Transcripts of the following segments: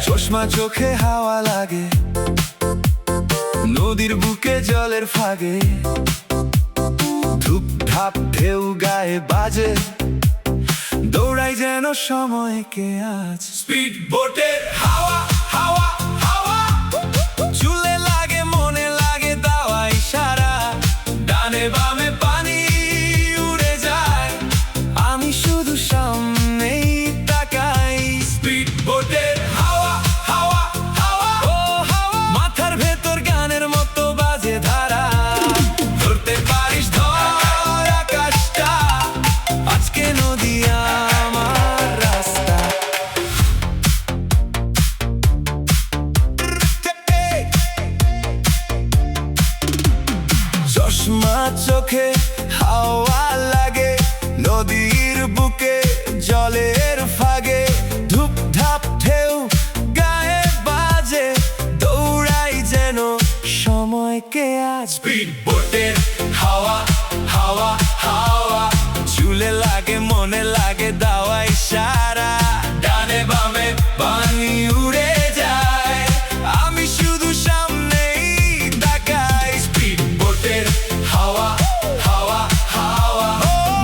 চশমা চোখে হাওয়া লাগে, নদীর বুকে জলের ফাগে, ধূপ ধাপ ঢেউ গায়ে বাজে, দৌড়াই যেন সময়কে আজ। স্পিড বোটের হাওয়া হাওয়া হাওয়া, চুলে লাগে মনে লাগে দাওয়া ইশারা, ডানে বামে পানি উড়ে যায়, আমি শুধু সামনেই তাকাই। স্পিড বোটের হাওয়া হাওয়া হাওয়া, ও হাওয়া, মাথার ভেতর গানের মতো বাজে ধারা, ধরতে পারিস ধর আকাশটা, আজকে নদী আমার রাস্তা। চশমা চোখে হাওয়া লাগে, নদীর বুকে জলের ফাগে, ধূপ ধাপ ঢেউ গায়ে বাজে, দৌড়াই যেন সময়কে আজ। স্পিড বোটের হাওয়া হাওয়া হাওয়া, চুলে লাগে মনে লাগে দাওয়া ইশারা, ডানে বামে পানি উড়ে যায়, আমি শুধু সামনেই তাকাই। স্পিড বোটের হাওয়া হাওয়া হাওয়া,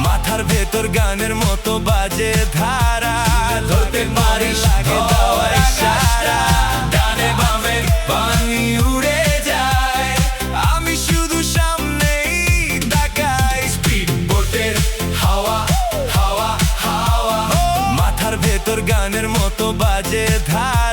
মাথার ভেতর গানের মতো বাজে ধারা, ধরতে পারি লাগে দাওয়া ইশারা, ডানে বামে পানি উড়ে যায়, আমি শুধু সামনেই তাকাই। স্পিড বোটের হাওয়া হাওয়া হাওয়া, মাথার ভেতর গানের মতো বাজে ধারা।